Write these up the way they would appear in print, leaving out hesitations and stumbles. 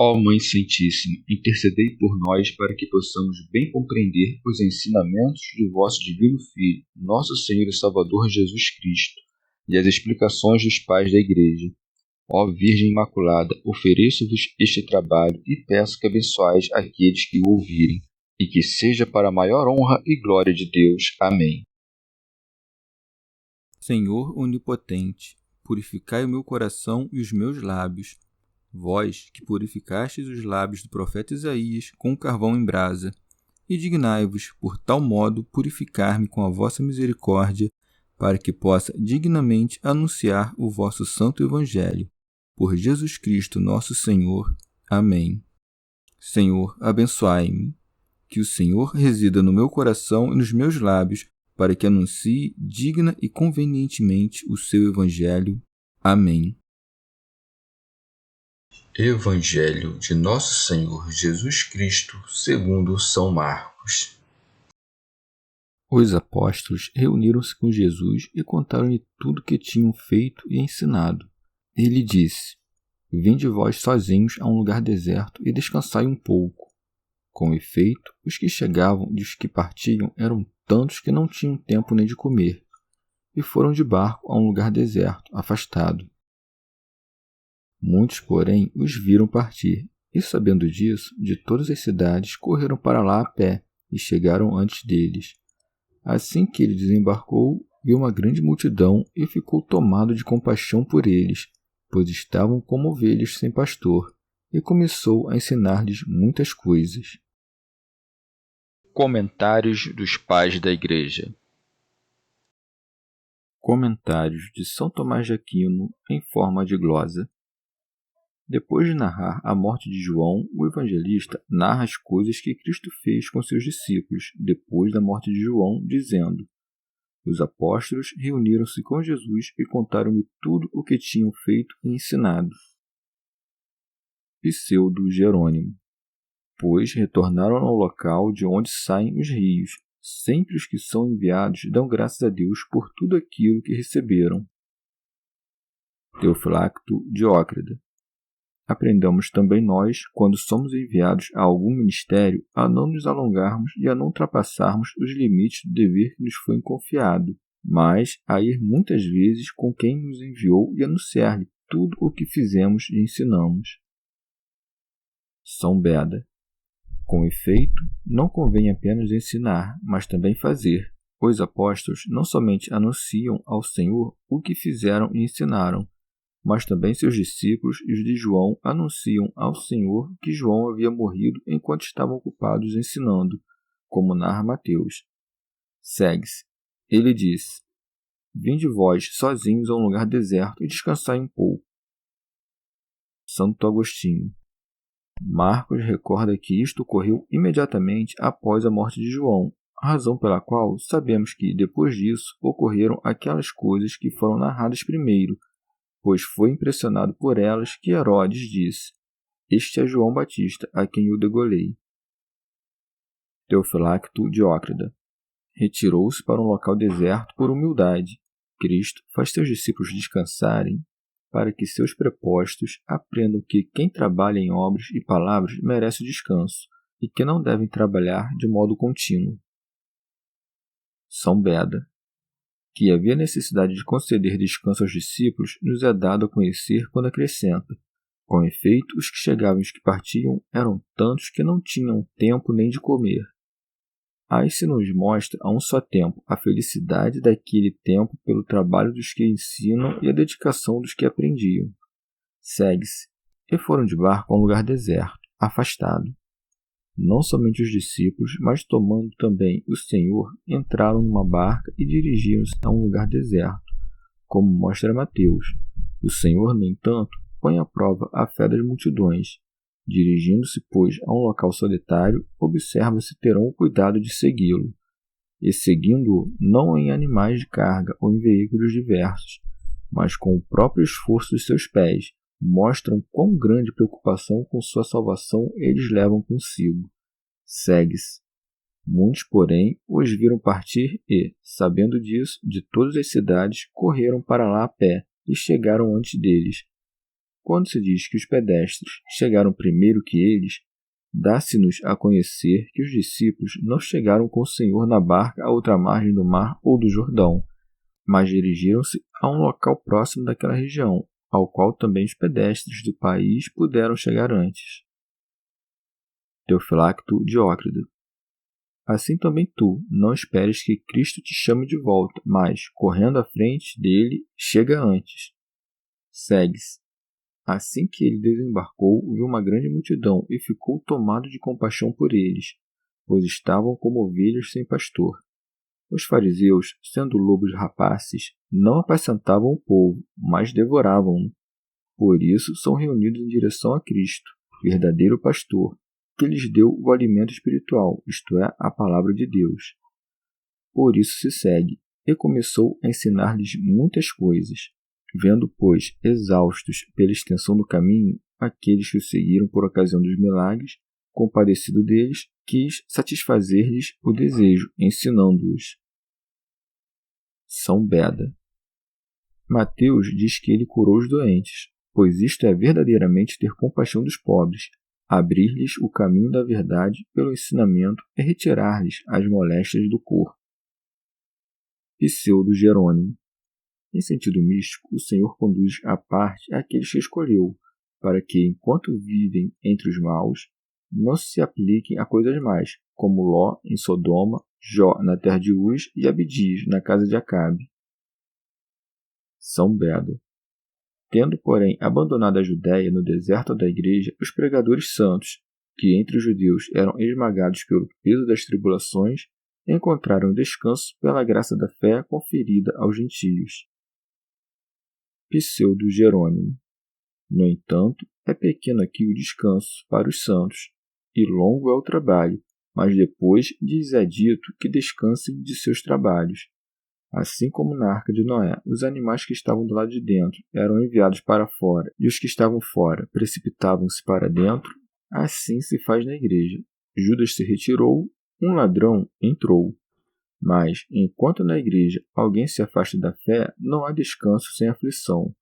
Ó Mãe Santíssima, intercedei por nós para que possamos bem compreender os ensinamentos de vosso Divino Filho, nosso Senhor e Salvador Jesus Cristo, e as explicações dos pais da Igreja. Ó Virgem Imaculada, ofereço-vos este trabalho e peço que abençoais aqueles que o ouvirem, e que seja para a maior honra e glória de Deus. Amém. Senhor onipotente, purificai o meu coração e os meus lábios. Vós, que purificastes os lábios do profeta Isaías com carvão em brasa, e dignai-vos, por tal modo, purificar-me com a vossa misericórdia, para que possa dignamente anunciar o vosso santo Evangelho. Por Jesus Cristo nosso Senhor. Amém. Senhor, abençoai-me. Que o Senhor resida no meu coração e nos meus lábios, para que anuncie digna e convenientemente o seu Evangelho. Amém. Evangelho de Nosso Senhor Jesus Cristo, segundo São Marcos. Os apóstolos reuniram-se com Jesus e contaram-lhe tudo o que tinham feito e ensinado. Ele disse: Vinde vós sozinhos a um lugar deserto e descansai um pouco. Com efeito, os que chegavam e os que partiam eram tantos que não tinham tempo nem de comer, e foram de barco a um lugar deserto, afastado. Muitos, porém, os viram partir, e sabendo disso, de todas as cidades correram para lá a pé, e chegaram antes deles. Assim que ele desembarcou, viu uma grande multidão e ficou tomado de compaixão por eles, pois estavam como ovelhas sem pastor, e começou a ensinar-lhes muitas coisas. Comentários dos Pais da Igreja. Comentários de São Tomás de Aquino em forma de glosa. Depois de narrar a morte de João, o evangelista narra as coisas que Cristo fez com seus discípulos depois da morte de João, dizendo: Os apóstolos reuniram-se com Jesus e contaram-lhe tudo o que tinham feito e ensinado. Pseudo Jerônimo. Pois retornaram ao local de onde saem os rios. Sempre os que são enviados dão graças a Deus por tudo aquilo que receberam. Teofilacto Diócrida. Aprendamos também nós, quando somos enviados a algum ministério, a não nos alongarmos e a não ultrapassarmos os limites do dever que nos foi confiado, mas a ir muitas vezes com quem nos enviou e anunciar-lhe tudo o que fizemos e ensinamos. São Beda. Com efeito, não convém apenas ensinar, mas também fazer. Os apóstolos não somente anunciam ao Senhor o que fizeram e ensinaram, mas também seus discípulos e os de João anunciam ao Senhor que João havia morrido enquanto estavam ocupados ensinando, como narra Mateus. Segue-se. Ele disse: Vinde vós sozinhos a um lugar deserto e descansai um pouco. Santo Agostinho. Marcos recorda que isto ocorreu imediatamente após a morte de João, razão pela qual sabemos que, depois disso, ocorreram aquelas coisas que foram narradas primeiro, pois foi impressionado por elas que Herodes disse: Este é João Batista, a quem eu degolei. Teofilacto Diócrida. Retirou-se para um local deserto por humildade. Cristo faz seus discípulos descansarem para que seus prepostos aprendam que quem trabalha em obras e palavras merece o descanso e que não devem trabalhar de modo contínuo. São Beda. Que havia necessidade de conceder descanso aos discípulos nos é dado a conhecer quando acrescenta: Com efeito, os que chegavam e os que partiam eram tantos que não tinham tempo nem de comer. Aí se nos mostra a um só tempo a felicidade daquele tempo pelo trabalho dos que ensinam e a dedicação dos que aprendiam. Segue-se. E foram de barco a um lugar deserto, afastado. Não somente os discípulos, mas tomando também o Senhor, entraram numa barca e dirigiram-se a um lugar deserto, como mostra Mateus. O Senhor, no entanto, põe à prova a fé das multidões. Dirigindo-se, pois, a um local solitário, observa se terão o cuidado de segui-lo, e seguindo-o não em animais de carga ou em veículos diversos, mas com o próprio esforço de seus pés, mostram quão grande preocupação com sua salvação eles levam consigo. Segue-se. Muitos, porém, os viram partir e, sabendo disso, de todas as cidades, correram para lá a pé e chegaram antes deles. quando se diz que os pedestres chegaram primeiro que eles, dá-se-nos a conhecer que os discípulos não chegaram com o Senhor na barca à outra margem do mar ou do Jordão, mas dirigiram-se a um local próximo daquela região, ao qual também os pedestres do país puderam chegar antes. Teofilacto Diócrido. Assim também tu, não esperes que Cristo te chame de volta, mas, correndo à frente dele, chega antes. Segue-se. Assim que ele desembarcou, viu uma grande multidão e ficou tomado de compaixão por eles, pois estavam como ovelhas sem pastor. Os fariseus, sendo lobos rapaces, não apacentavam o povo, mas devoravam-no. Por isso são reunidos em direção a Cristo, verdadeiro pastor, que lhes deu o alimento espiritual, isto é, a palavra de Deus. Por isso se segue, e começou a ensinar-lhes muitas coisas. Vendo, pois, exaustos pela extensão do caminho, aqueles que o seguiram por ocasião dos milagres, compadecido deles, quis satisfazer-lhes o desejo, ensinando-os. São Beda. Mateus diz que ele curou os doentes, pois isto é verdadeiramente ter compaixão dos pobres, abrir-lhes o caminho da verdade pelo ensinamento e retirar-lhes as moléstias do corpo. Pseudo Jerônimo. Em sentido místico, o Senhor conduz à parte aqueles que escolheu, para que, enquanto vivem entre os maus, não se apliquem a coisas más, como Ló em Sodoma, Jó na terra de Uz e Abdias na casa de Acabe. São Beda. Tendo, porém, abandonado a Judéia no deserto da igreja, os pregadores santos, que entre os judeus eram esmagados pelo peso das tribulações, encontraram descanso pela graça da fé conferida aos gentios. Pseudo Jerônimo. No entanto, é pequeno aqui o descanso para os santos, e longo é o trabalho, mas depois lhes é dito que descansem de seus trabalhos. Assim como na arca de Noé, os animais que estavam do lado de dentro eram enviados para fora e os que estavam fora precipitavam-se para dentro, assim se faz na igreja. Judas se retirou, um ladrão entrou. Mas, enquanto na igreja alguém se afasta da fé, não há descanso sem aflição.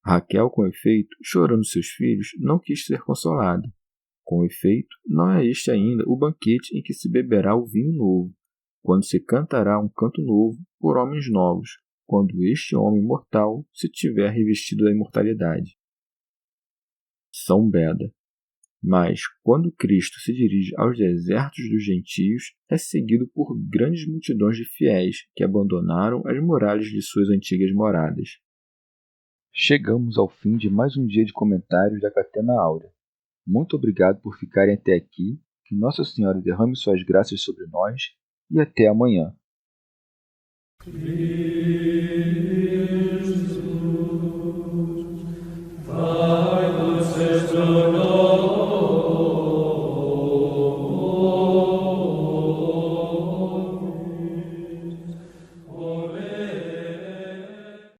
Raquel, com efeito, chorando seus filhos, não quis ser consolada. Com efeito, não é este ainda o banquete em que se beberá o vinho novo, quando se cantará um canto novo por homens novos, quando este homem mortal se tiver revestido da imortalidade. São Beda. Mas, quando Cristo se dirige aos desertos dos gentios, é seguido por grandes multidões de fiéis que abandonaram as muralhas de suas antigas moradas. Chegamos ao fim de mais um dia de comentários da Catena Áurea. Muito obrigado por ficarem até aqui, que Nossa Senhora derrame suas graças sobre nós e até amanhã. Jesus,